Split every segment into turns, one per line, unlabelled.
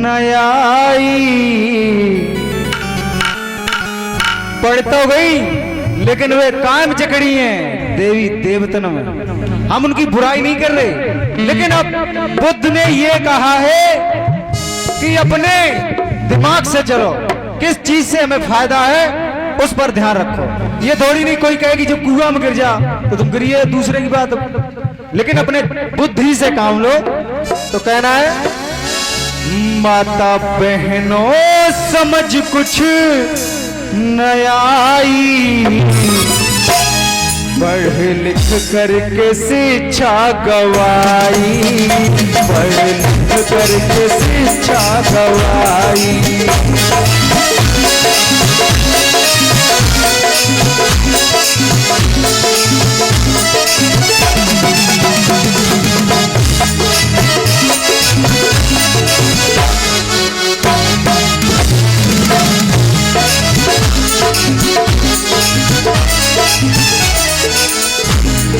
न आई। पढ़ तो गई लेकिन वे कायम जकड़ी हैं देवी देवतन में। हम उनकी बुराई नहीं कर रहे, लेकिन अब बुद्ध ने ये कहा है कि अपने दिमाग से चलो, किस चीज से हमें फायदा है उस पर ध्यान रखो। ये थोड़ी नहीं कोई कहेगी जो कुआं में गिर जा तो तुम गिरिए, दूसरे की बात, लेकिन अपने बुद्धि से काम लो। तो कहना है माता बहनों समझ कुछ न आई, पढ़ लिख करके शिक्षा गवाई, पढ़ लिख करके शिक्षा गवाई।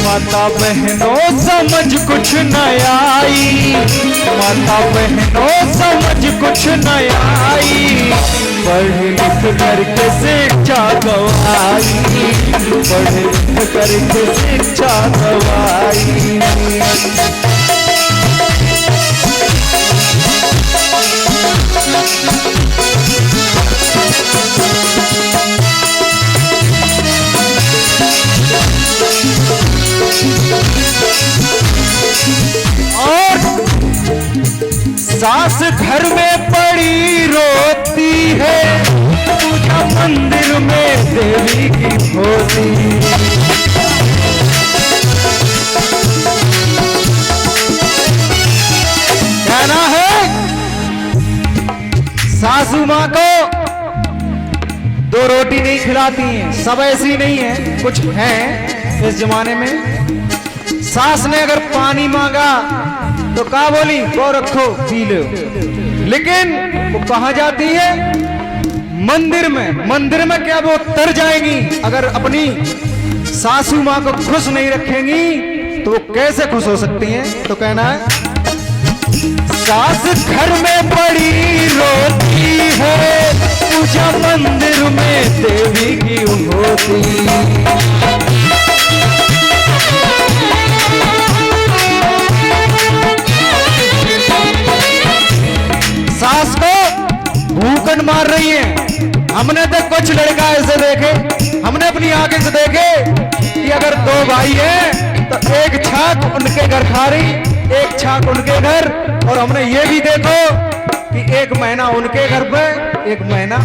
माता बहनों समझ कुछ न आई, माता बहनों समझ कुछ न आई, पढ़ लिख करके शिक्षा गवाई, पढ़ लिख करके शिक्षा गवाई। सास घर में पड़ी रोती है, पूजा मंदिर में देवी की होती। कहना है सासू माँ को दो रोटी नहीं खिलाती हैं, सब ऐसी नहीं है, कुछ हैं इस जमाने में। सास ने अगर पानी मांगा तो कहा बोली वो रखो पी लो, लेकिन वो कहाँ जाती है? मंदिर में। मंदिर में क्या वो तर जाएंगी? अगर अपनी सासू माँ को खुश नहीं रखेंगी तो वो कैसे खुश हो सकती हैं? तो कहना है सास घर में पड़ी रोती है, पूजा मंदिर में देवी की होती। सास को भूखन मार रही है। हमने तो कुछ लड़का ऐसे देखे, हमने अपनी आंखें से देखे कि अगर दो भाई हैं तो एक छाक उनके घर खा रही, एक छाक उनके घर, और हमने ये भी देखो कि एक महीना उनके घर पे, एक महीना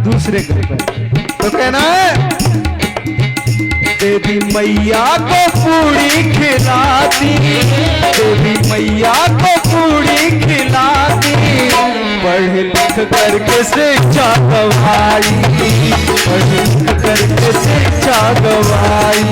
दूसरे घर पे। तो कहना है देवी मैया को पूरी खिलाती, देवी मैया को पूरी खिलाती, पढ़ लिख करके शिक्षा गवाई, पढ़ लिख करके शिक्षा गवाई।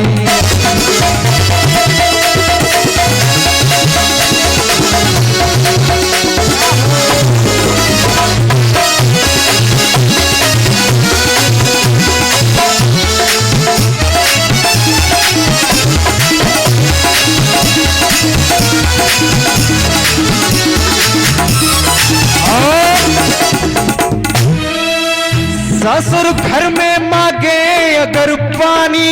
ससुर घर में मांगे अगर पानी,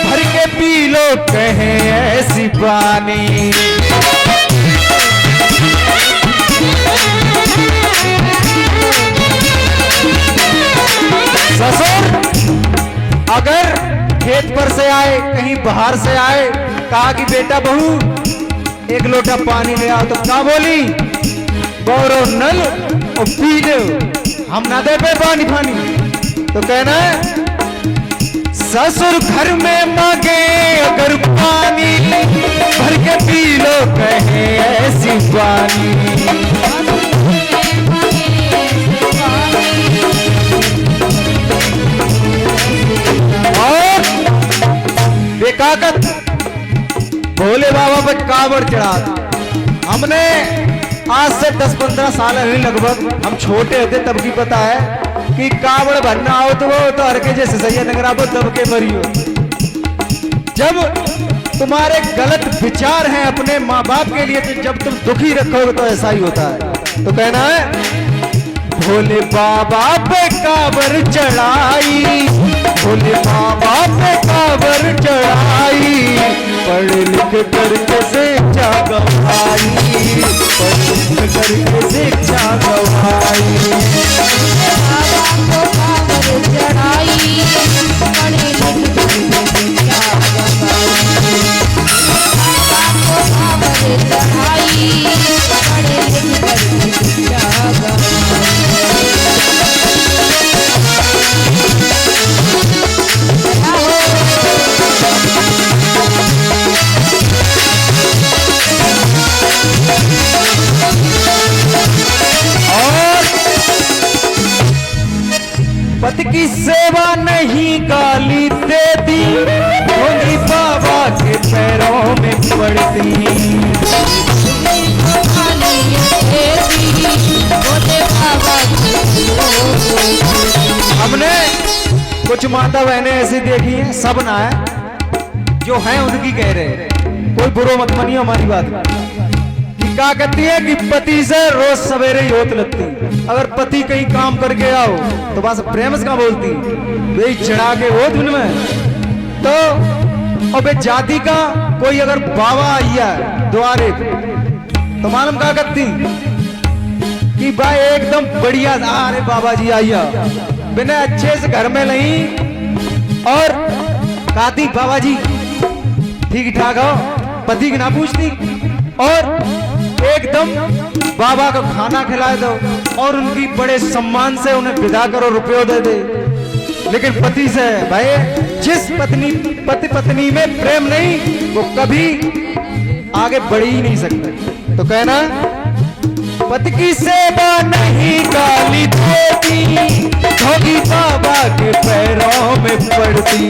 भर के पी लो कहे ऐसी पानी। ससुर अगर खेत पर से आए, कहीं बाहर से आए, कहा कि बेटा बहू एक लोटा पानी ले आओ, तो क्या बोली? गौरव नल और पी लो, हम ना दे पे पानी पानी। तो कहना है ससुर घर में मांगे अगर पानी, भर के पी लो कहे ऐसी पानी। और बेकाकत भोले बाबा पर कावड़ चढ़ा। हमने आज से 10-15 साल पहले लगभग, हम छोटे होते तब की पता है कि कावड़ भरना हो तो वो तो हर के जैसे सही नगरा को दब के मरियो। जब तुम्हारे गलत विचार हैं अपने माँ बाप के लिए, तो जब तुम दुखी रखोगे तो ऐसा ही होता है। तो कहना है भोले बाबा पे काबर चढ़ाई, भोले बाबा पे काबर चढ़ाई, पढ़ लिख करके शिक्षा गवाई, पढ़ लिख करके शिक्षा गवाई।
बाबा को काबर चढ़ाई, पढ़ लिख करके शिक्षा गवाई, बाबा को काबर चढ़ाई, पढ़ लिख करके शिक्षा गवाई।
पति की सेवा नहीं गाली देती, भोली बाबा के पैरों में पड़ती। हमने कुछ माता बहनें ऐसी देखी हैं, सब ना है, जो हैं उनकी कह रहे हैं, कोई बुरो मत मानिए हमारी बात। क्या कहती है कि पति से रोज सवेरे ही होत लगती, अगर पति कहीं काम करके आओ तो बस प्रेम से क्या बोलती, वे चढ़ा के हो दिन में। तो अब जाति का कोई अगर बाबा आया द्वारे तो मालूम क्या करती कि भाई एकदम बढ़िया, अरे बाबा जी आइया, बिना अच्छे से घर में नहीं, और कहती बाबा जी ठीक ठाक हो, पति की ना पूछती, और एकदम बाबा को खाना खिला दो और उनकी बड़े सम्मान से उन्हें विदा करो, रुपये दे दे। लेकिन पति से भाई जिस पति पत्नी में प्रेम नहीं वो कभी आगे बढ़ ही नहीं सकते। तो कहना पति की सेवा नहीं गाली देती, भोगी बाबा के पैरों में पड़ती।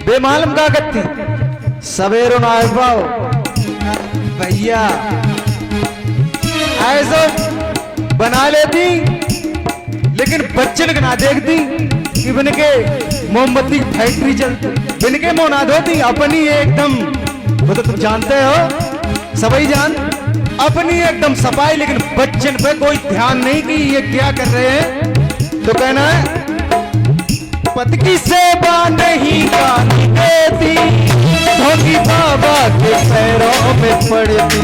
बेमालूम का करती, सवेरो ना पाओ भैया ऐसा बना लेती, लेकिन बच्चन का ना देखती कि बन के मोमबत्ती की फैक्ट्री चलती, बन के मुंह ना धोती, अपनी एकदम, वो तो तुम जानते हो सभी जान, अपनी एकदम सफाई, लेकिन बच्चन पे कोई ध्यान नहीं कि ये क्या कर रहे हैं। तो कहना है पति की सेवा नहीं गाली देती, भोगी बाबा के पैरों में पड़ती।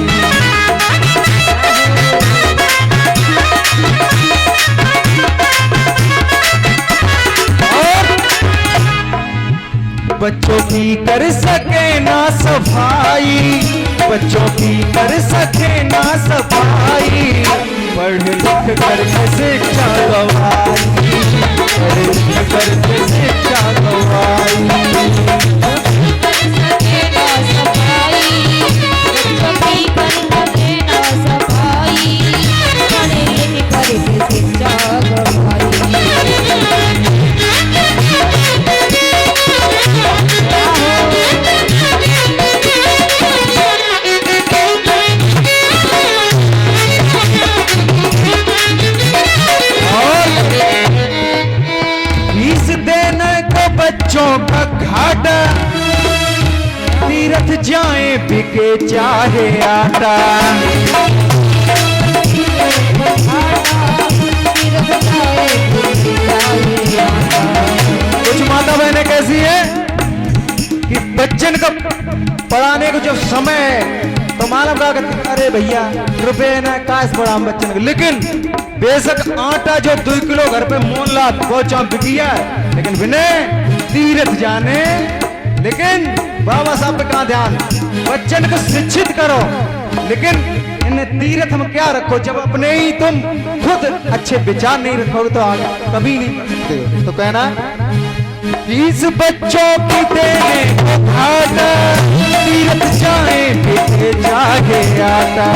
और बच्चों की कर सके ना सफाई, बच्चों की कर सके ना सफाई, पढ़ लिख करके शिक्षा गवाई, पढ़ लिख करके शिक्षा गवाई। बच्चों का घाटा, तीर्थ जाए बिके चाहे आटा। कुछ माता बहनें कैसी है कि बच्चन का पढ़ाने को जो समय है तो मालूम क्या करते, अरे भैया रुपये न काश पढ़ा बच्चन को, लेकिन बेशक आटा जो 2 किलो घर पे मोल ला वो चाप बिकिया, लेकिन विनय तीर्थ जाने, लेकिन बाबा साहब पे कहाँ ध्यान, बच्चन को शिक्षित करो, लेकिन इन्हें तीर्थ में क्या रखो, जब अपने ही तुम खुद अच्छे विचार नहीं रखोगे तो आगे कभी नहीं बढ़ सकते हो। तो कहना इस बच्चों की देने को घाटा, तीर्थ जाए बिके जागे आटा।